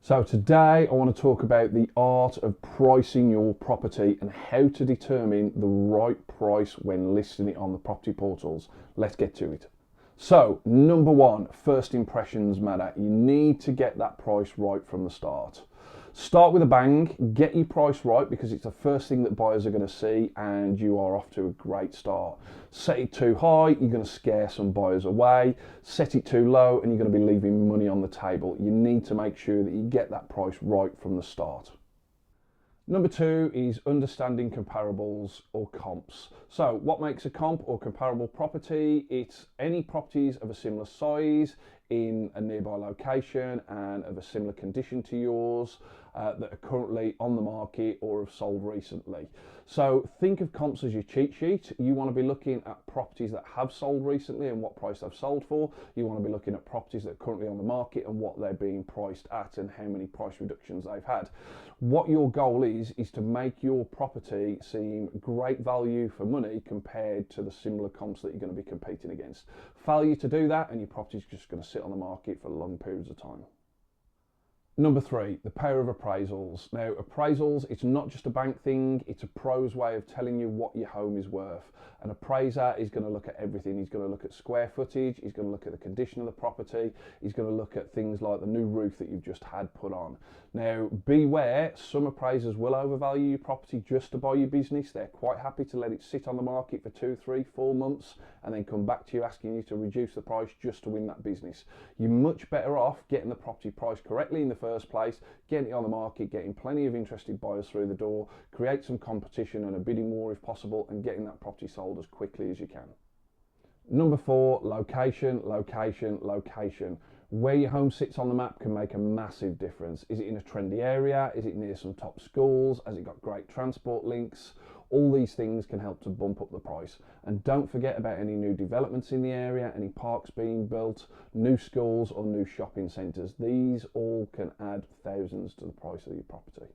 So today I want to talk about the art of pricing your property and how to determine the right price when listing it on the property portals. Let's get to it. So number one, first impressions matter. You need to get that price right from the start. Start with a bang, get your price right because it's the first thing that buyers are going to see and you are off to a great start. Set it too high, you're going to scare some buyers away. Set it too low and you're going to be leaving money on the table. You need to make sure that you get that price right from the start. Number two is understanding comparables or comps. So what makes a comp or comparable property? It's any properties of a similar size in a nearby location and of a similar condition to yours that are currently on the market or have sold recently. So think of comps as your cheat sheet. You want to be looking at properties that have sold recently and what price they've sold for. You want to be looking at properties that are currently on the market and what they're being priced at and how many price reductions they've had. What your goal is to make your property seem great value for money compared to the similar comps that you're going to be competing against. Failure to do that and your property's just going to sit on the market for long periods of time. Number three, the power of appraisals. Now, appraisals, it's not just a bank thing, it's a pro's way of telling you what your home is worth. An appraiser is going to look at everything. He's going to look at square footage, he's going to look at the condition of the property, he's going to look at things like the new roof that you've just had put on. Now, beware, some appraisers will overvalue your property just to buy your business. They're quite happy to let it sit on the market for 2, 3, 4 months and then come back to you asking you to reduce the price just to win that business. You're much better off getting the property priced correctly in the first place, getting it on the market, getting plenty of interested buyers through the door, create some competition and a bidding war if possible, and getting that property sold as quickly as you can. Number four, location, location, location. Where your home sits on the map can make a massive difference. Is it in a trendy area? Is it near some top schools? Has it got great transport links? All these things can help to bump up the price. And don't forget about any new developments in the area, any parks being built, new schools or new shopping centres. These all can add thousands to the price of your property.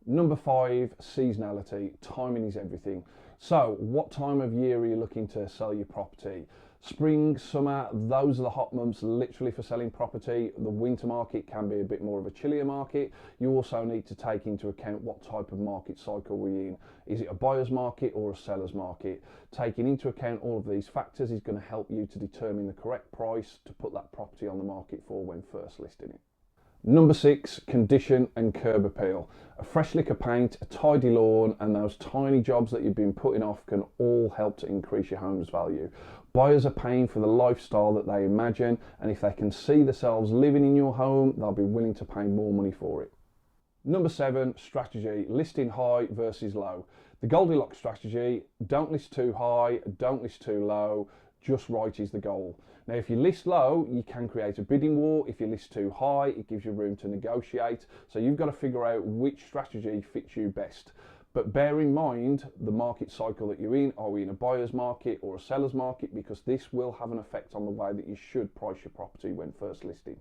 Number five, seasonality. Timing is everything. So what time of year are you looking to sell your property? Spring, summer, those are the hot months literally for selling property. The winter market can be a bit more of a chillier market. You also need to take into account what type of market cycle we're in. Is it a buyer's market or a seller's market? Taking into account all of these factors is going to help you to determine the correct price to put that property on the market for when first listing it. Number six, condition and curb appeal. A fresh lick of paint, a tidy lawn, and those tiny jobs that you've been putting off can all help to increase your home's value. Buyers are paying for the lifestyle that they imagine, and if they can see themselves living in your home, they'll be willing to pay more money for it. Number seven, strategy, listing high versus low. The Goldilocks strategy, don't list too high, don't list too low, just right is the goal. Now, if you list low, you can create a bidding war. If you list too high, it gives you room to negotiate. So you've got to figure out which strategy fits you best. But bear in mind the market cycle that you're in. Are we in a buyer's market or a seller's market? Because this will have an effect on the way that you should price your property when first listing.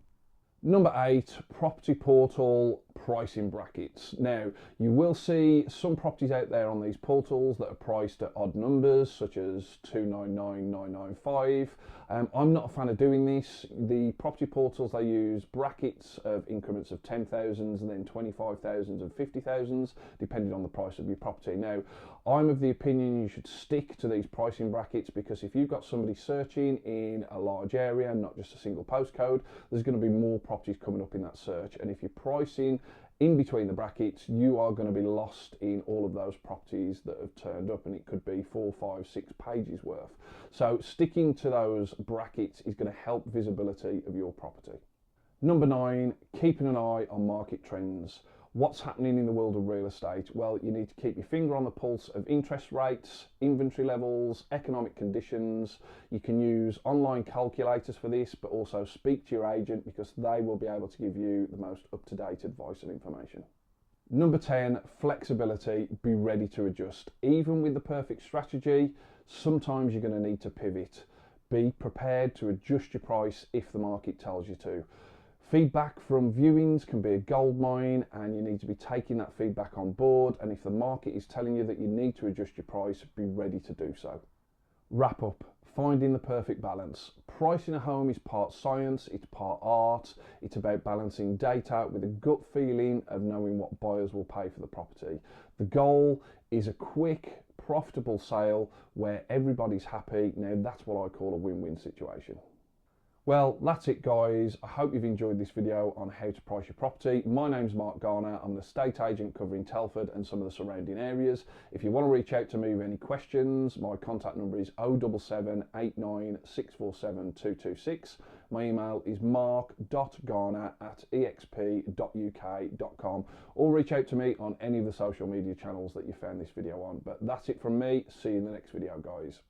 Number eight, property portal pricing brackets. Now, you will see some properties out there on these portals that are priced at odd numbers, such as 299,995. I'm not a fan of doing this. The property portals, they use brackets of increments of 10,000s and then 25,000s and 50,000s, depending on the price of your property. Now, I'm of the opinion you should stick to these pricing brackets because if you've got somebody searching in a large area, not just a single postcode, there's going to be more properties coming up in that search. And if you're pricing in between the brackets, you are going to be lost in all of those properties that have turned up, and it could be 4, 5, 6 pages worth. So sticking to those brackets is going to help visibility of your property. Number nine, keeping an eye on market trends. What's happening in the world of real estate? Well, you need to keep your finger on the pulse of interest rates, inventory levels, economic conditions. You can use online calculators for this, but also speak to your agent because they will be able to give you the most up-to-date advice and information. Number 10, flexibility. Be ready to adjust. Even with the perfect strategy, sometimes you're going to need to pivot. Be prepared to adjust your price if the market tells you to. Feedback from viewings can be a goldmine and you need to be taking that feedback on board, and if the market is telling you that you need to adjust your price, be ready to do so. Wrap up. finding the perfect balance. Pricing a home is part science, it's part art. It's about balancing data with a gut feeling of knowing what buyers will pay for the property. The goal is a quick, profitable sale where everybody's happy. Now that's what I call a win-win situation. Well, that's it guys. I hope you've enjoyed this video on how to price your property. My name's Mark Garner. I'm an estate agent covering Telford and some of the surrounding areas. If you want to reach out to me with any questions, my contact number is 077 89 647 226. My email is mark.garner@exp.uk.com, or reach out to me on any of the social media channels that you found this video on. But that's it from me. See you in the next video guys.